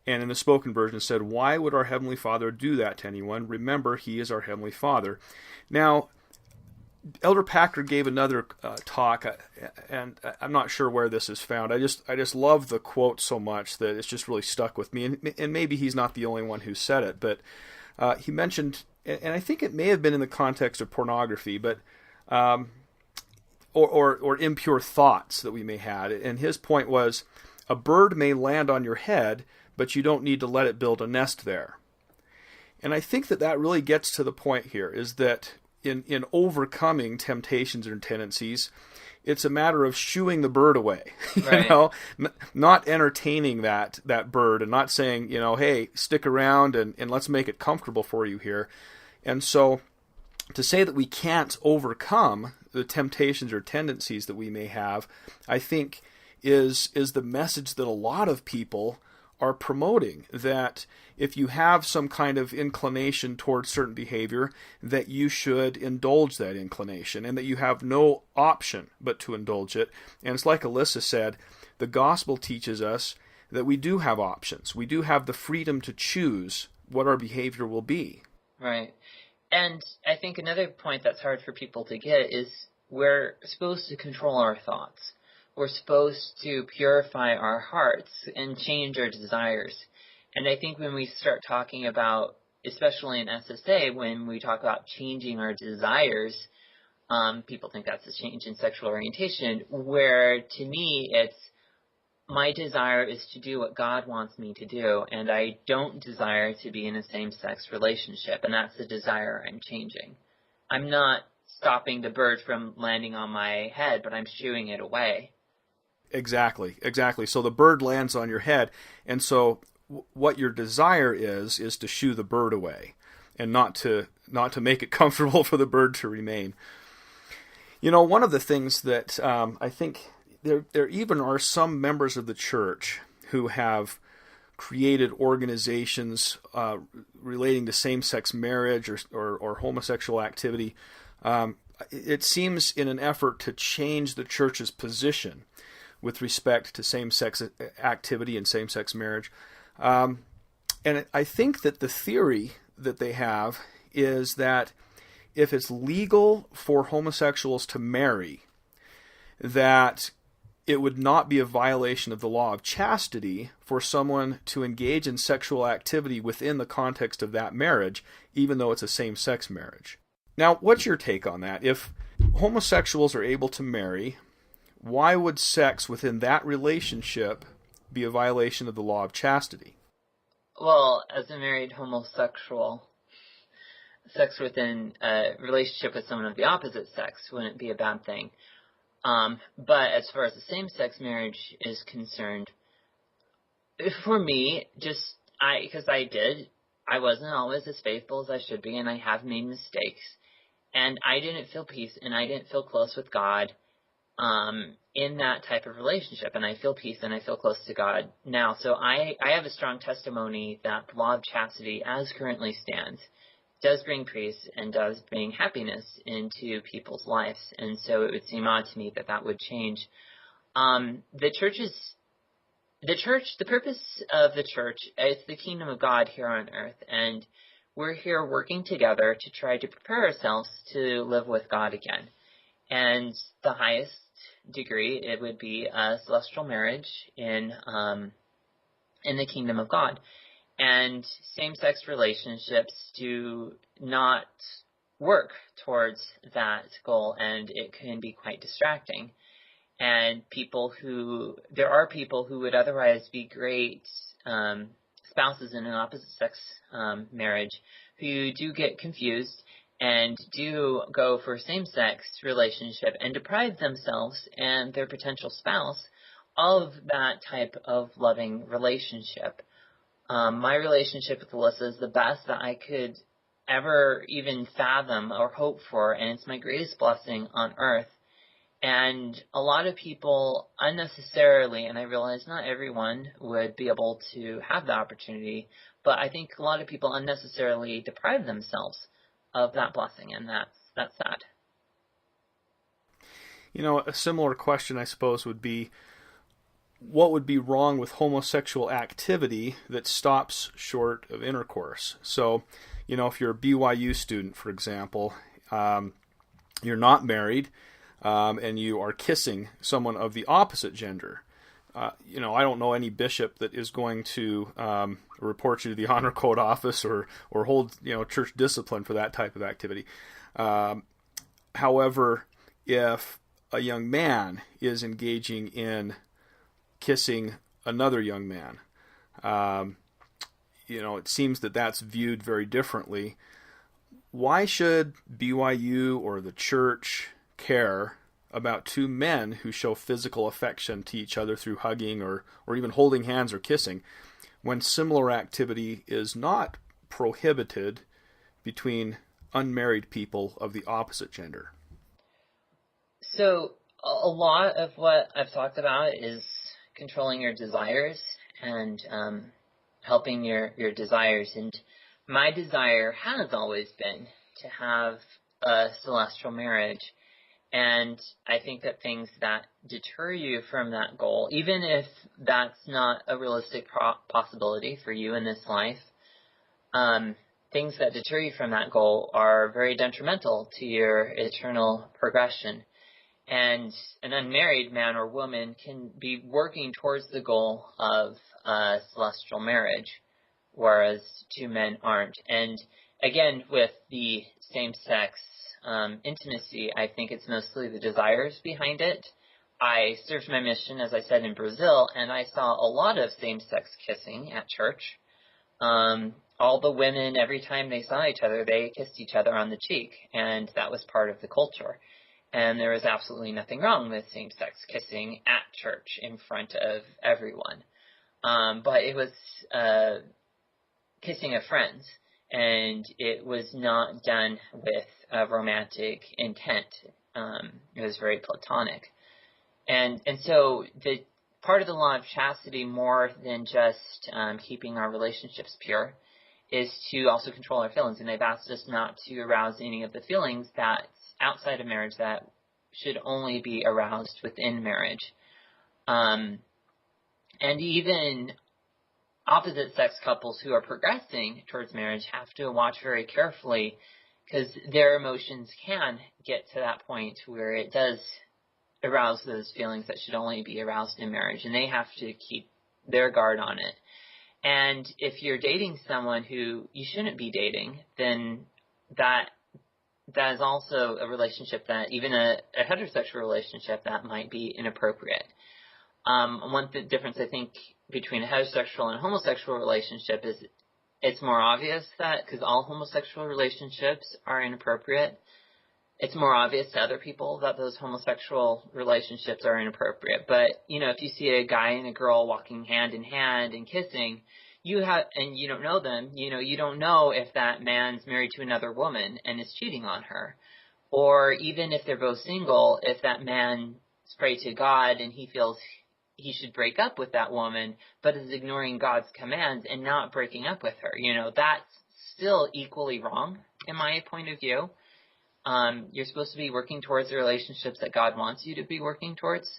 And in the spoken version it said, why would our Heavenly Father do that to anyone? Remember, He is our Heavenly Father. Now, Elder Packer gave another talk, and I'm not sure where this is found. I just love the quote so much that it's just really stuck with me. And maybe he's not the only one who said it, but he mentioned, and I think it may have been in the context of pornography, but or impure thoughts that we may have. And his point was, a bird may land on your head, but you don't need to let it build a nest there. And I think that really gets to the point here, is that in overcoming temptations or tendencies, it's a matter of shooing the bird away, Right. Not entertaining that bird and not saying, hey, stick around and let's make it comfortable for you here. And so to say that we can't overcome the temptations or tendencies that we may have, I think is the message that a lot of people are promoting, that if you have some kind of inclination towards certain behavior, that you should indulge that inclination and that you have no option but to indulge it. And it's like Alyssa said, the gospel teaches us that we do have options. We do have the freedom to choose what our behavior will be. Right. And I think another point that's hard for people to get is we're supposed to control our thoughts. We're supposed to purify our hearts and change our desires. And I think when we start talking about, especially in SSA, when we talk about changing our desires, people think that's a change in sexual orientation, where to me it's, my desire is to do what God wants me to do, and I don't desire to be in a same-sex relationship, and that's the desire I'm changing. I'm not stopping the bird from landing on my head, but I'm shooing it away. Exactly. So the bird lands on your head, and so what your desire is to shoo the bird away, and not to make it comfortable for the bird to remain. One of the things that I think there even are some members of the church who have created organizations relating to same-sex marriage or homosexual activity. It seems in an effort to change the church's position with respect to same-sex activity and same-sex marriage. And I think that the theory that they have is that if it's legal for homosexuals to marry, that it would not be a violation of the law of chastity for someone to engage in sexual activity within the context of that marriage, even though it's a same-sex marriage. Now, what's your take on that? If homosexuals are able to marry, why would sex within that relationship be a violation of the law of chastity? Well, as a married homosexual, sex within a relationship with someone of the opposite sex wouldn't be a bad thing. But as far as the same-sex marriage is concerned, for me, because I wasn't always as faithful as I should be, and I have made mistakes, and I didn't feel peace, and I didn't feel close with God in that type of relationship, and I feel peace and I feel close to God now. So I have a strong testimony that the law of chastity, as currently stands, does bring peace and does bring happiness into people's lives. And so it would seem odd to me that would change. The purpose of the church is the kingdom of God here on earth, and we're here working together to try to prepare ourselves to live with God again. And the highest degree, it would be a celestial marriage in the kingdom of God. And same-sex relationships do not work towards that goal, and it can be quite distracting. And there are people who would otherwise be great spouses in an opposite-sex marriage who do get confused and do go for a same-sex relationship and deprive themselves and their potential spouse of that type of loving relationship. My relationship with Alyssa is the best that I could ever even fathom or hope for, and it's my greatest blessing on earth. And a lot of people unnecessarily, and I realize not everyone would be able to have the opportunity, but I think a lot of people unnecessarily deprive themselves of that blessing, and that's sad. A similar question, I suppose, would be, what would be wrong with homosexual activity that stops short of intercourse? So, if you're a BYU student, for example, you're not married, and you are kissing someone of the opposite gender. I don't know any bishop that is going to report you to the honor code office or hold church discipline for that type of activity. However, if a young man is engaging in kissing another young man, it seems that that's viewed very differently. Why should BYU or the church care about two men who show physical affection to each other through hugging or even holding hands or kissing, when similar activity is not prohibited between unmarried people of the opposite gender? So a lot of what I've talked about is controlling your desires and helping your desires. And my desire has always been to have a celestial marriage. And I think that things that deter you from that goal, even if that's not a realistic possibility for you in this life, things that deter you from that goal are very detrimental to your eternal progression. And an unmarried man or woman can be working towards the goal of a celestial marriage, whereas two men aren't. And again, with the same-sex intimacy, I think it's mostly the desires behind it. I served my mission, as I said, in Brazil, and I saw a lot of same-sex kissing at church. All the women, every time they saw each other, they kissed each other on the cheek, and that was part of the culture. And there was absolutely nothing wrong with same-sex kissing at church in front of everyone. But it was kissing of friends, and it was not done with a romantic intent. It was very platonic. And so the part of the law of chastity, more than just keeping our relationships pure, is to also control our feelings. And they've asked us not to arouse any of the feelings that's outside of marriage that should only be aroused within marriage. And even opposite-sex couples who are progressing towards marriage have to watch very carefully, because their emotions can get to that point where it does arouse those feelings that should only be aroused in marriage, and they have to keep their guard on it. And if you're dating someone who you shouldn't be dating, then that is also a relationship that, even a heterosexual relationship, that might be inappropriate. One difference, I think, between a heterosexual and a homosexual relationship is it's more obvious that, because all homosexual relationships are inappropriate, it's more obvious to other people that those homosexual relationships are inappropriate. But, if you see a guy and a girl walking hand in hand and kissing, and you don't know them, you don't know if that man's married to another woman and is cheating on her. Or even if they're both single, if that man prayed to God and he feels he should break up with that woman, but is ignoring God's commands and not breaking up with her, that's still equally wrong in my point of view. You're supposed to be working towards the relationships that God wants you to be working towards.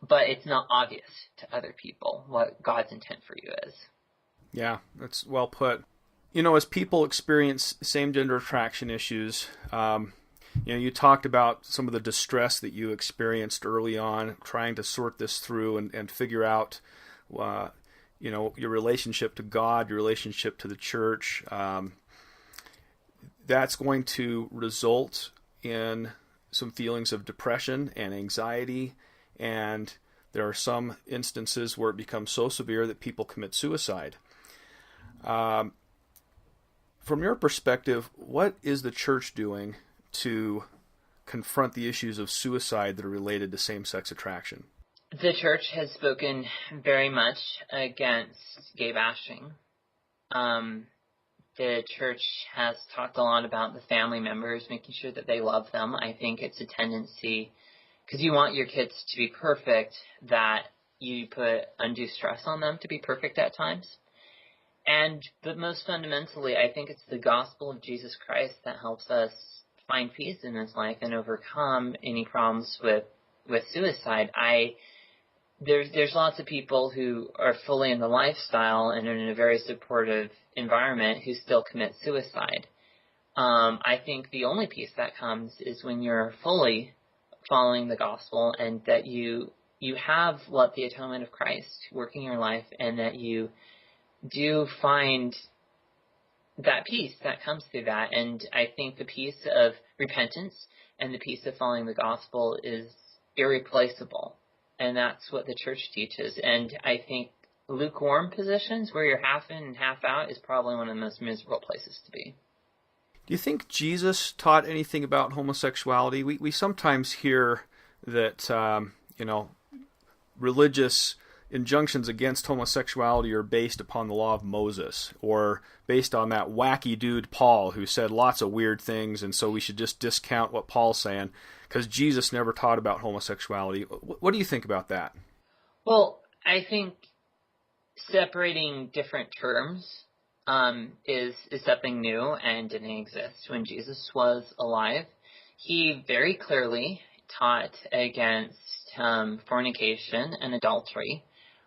but it's not obvious to other people what God's intent for you is. Yeah, that's well put. You know, as people experience same-gender attraction issues, you talked about some of the distress that you experienced early on, trying to sort this through and figure out, your relationship to God, your relationship to the church. That's going to result in some feelings of depression and anxiety, and there are some instances where it becomes so severe that people commit suicide. From your perspective, what is the church doing to confront the issues of suicide that are related to same-sex attraction? The church has spoken very much against gay bashing. The church has talked a lot about the family members, making sure that they love them. I think it's a tendency, because you want your kids to be perfect, that you put undue stress on them to be perfect at times. But most fundamentally, I think it's the gospel of Jesus Christ that helps us find peace in this life and overcome any problems with suicide. There's lots of people who are fully in the lifestyle and are in a very supportive environment who still commit suicide. I think the only peace that comes is when you're fully following the gospel, and that you have let the atonement of Christ work in your life, and that you do find that peace that comes through that. And I think the peace of repentance and the peace of following the gospel is irreplaceable. And that's what the church teaches. And I think lukewarm positions where you're half in and half out is probably one of the most miserable places to be. Do you think Jesus taught anything about homosexuality? We sometimes hear that, religious injunctions against homosexuality are based upon the law of Moses, or based on that wacky dude Paul who said lots of weird things, and so we should just discount what Paul's saying because Jesus never taught about homosexuality. What do you think about that? Well, I think separating different terms is something new and didn't exist when Jesus was alive. He very clearly taught against fornication and adultery,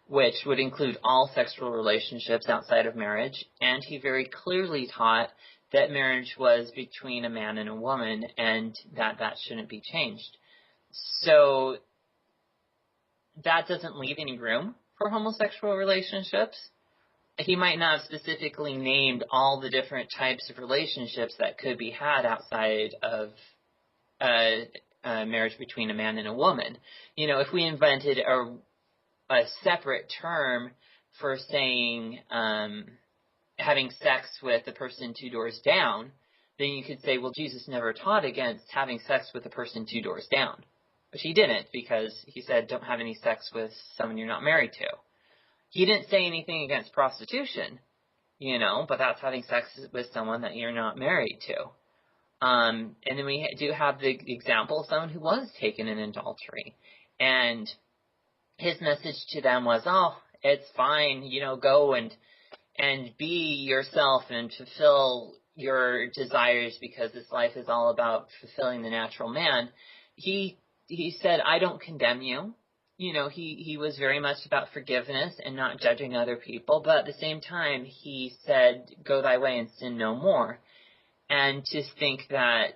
which would include all sexual relationships outside of marriage, and he very clearly taught that marriage was between a man and a woman, and that shouldn't be changed. So that doesn't leave any room for homosexual relationships. He might not have specifically named all the different types of relationships that could be had outside of marriage between a man and a woman. If we invented a separate term for saying having sex with the person two doors down, then you could say, well, Jesus never taught against having sex with the person two doors down. But he didn't, because he said don't have any sex with someone you're not married to. He didn't say anything against prostitution, but that's having sex with someone that you're not married to. And then we do have the example of someone who was taken in adultery, and his message to them was, oh, it's fine, go and be yourself and fulfill your desires, because this life is all about fulfilling the natural man. He said, I don't condemn you. He was very much about forgiveness and not judging other people, but at the same time, he said, go thy way and sin no more. And to think that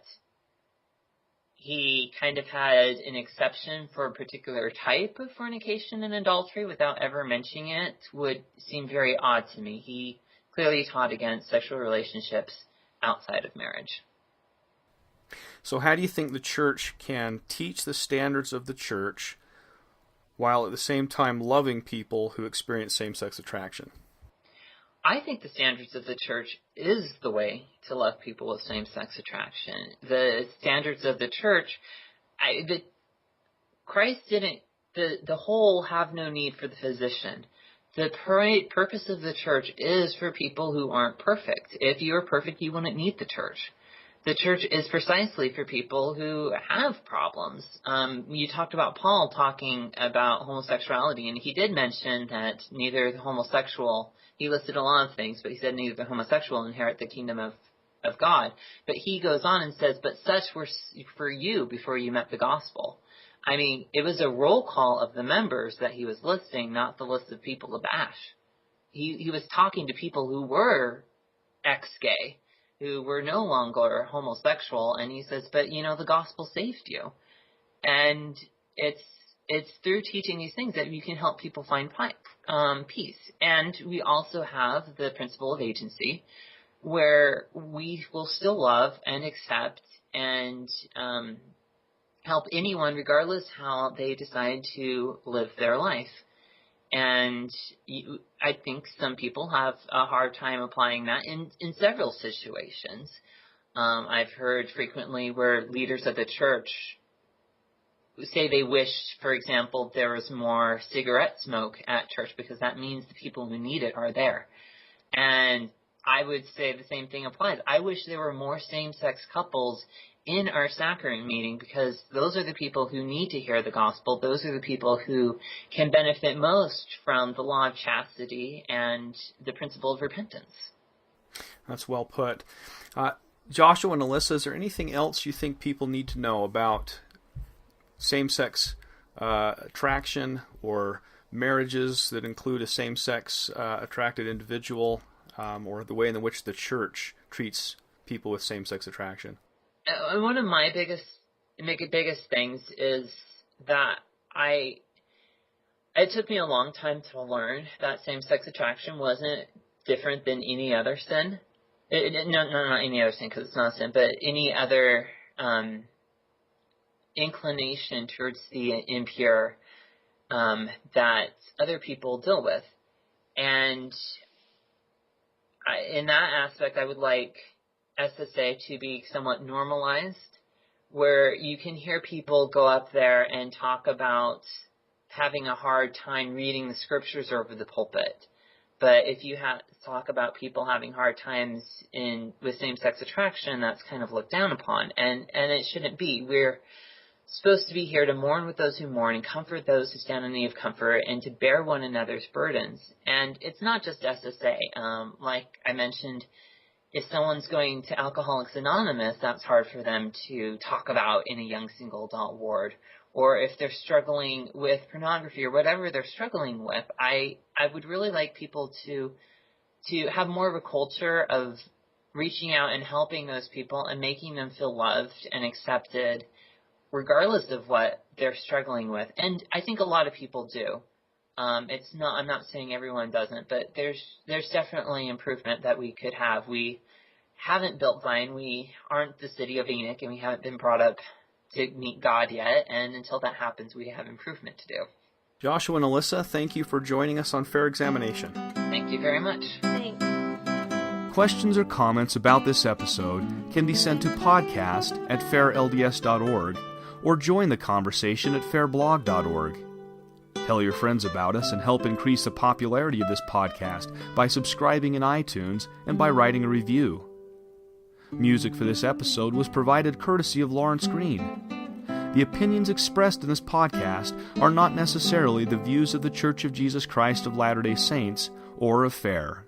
he kind of had an exception for a particular type of fornication and adultery without ever mentioning it would seem very odd to me. He clearly taught against sexual relationships outside of marriage. So how do you think the church can teach the standards of the church while at the same time loving people who experience same-sex attraction? I think the standards of the church is the way to love people with same-sex attraction. The standards of the church, Christ didn't, the whole have no need for the physician. The purpose of the church is for people who aren't perfect. If you were perfect, you wouldn't need the church. The church is precisely for people who have problems. You talked about Paul talking about homosexuality, and he did mention that neither the homosexual, he listed a lot of things, but he said neither the homosexual inherit the kingdom of God. But he goes on and says, but such were for you before you met the gospel. I mean, it was a roll call of the members that he was listing, not the list of people to bash. He was talking to people who were ex-gay, who were no longer homosexual, and he says, but, the gospel saved you. And it's through teaching these things that you can help people find peace. And we also have the principle of agency, where we will still love and accept and help anyone regardless how they decide to live their life. And I think some people have a hard time applying that in several situations. I've heard frequently where leaders of the church say they wish, for example, there was more cigarette smoke at church because that means the people who need it are there. And I would say the same thing applies. I wish there were more same-sex couples in our sacrament meeting because those are the people who need to hear the gospel. Those are the people who can benefit most from the law of chastity and the principle of repentance. That's well put. Joshua and Alyssa, is there anything else you think people need to know about same-sex attraction or marriages that include a same-sex attracted individual, or the way in which the church treats people with same-sex attraction? One of my biggest things is that it took me a long time to learn that same-sex attraction wasn't different than any other sin. Not any other sin because it's not a sin, but any other inclination towards the impure that other people deal with. And in that aspect, I would like SSA to be somewhat normalized, where you can hear people go up there and talk about having a hard time reading the scriptures over the pulpit. But if you talk about people having hard times with same-sex attraction, that's kind of looked down upon, and it shouldn't be. We're supposed to be here to mourn with those who mourn and comfort those who stand in need of comfort and to bear one another's burdens. And it's not just SSA. Like I mentioned, if someone's going to Alcoholics Anonymous, that's hard for them to talk about in a young single adult ward. Or if they're struggling with pornography or whatever they're struggling with, I would really like people to have more of a culture of reaching out and helping those people and making them feel loved and accepted regardless of what they're struggling with. And I think a lot of people do. I'm not saying everyone doesn't, but there's definitely improvement that we could have. We haven't built Zion. We aren't the city of Enoch, and we haven't been brought up to meet God yet. And until that happens, we have improvement to do. Joshua and Alyssa, thank you for joining us on Fair Examination. Thank you very much. Thanks. Questions or comments about this episode can be sent to podcast@fairlds.org or join the conversation at fairblog.org. Tell your friends about us and help increase the popularity of this podcast by subscribing in iTunes and by writing a review. Music for this episode was provided courtesy of Lawrence Green. The opinions expressed in this podcast are not necessarily the views of the Church of Jesus Christ of Latter-day Saints or of FAIR.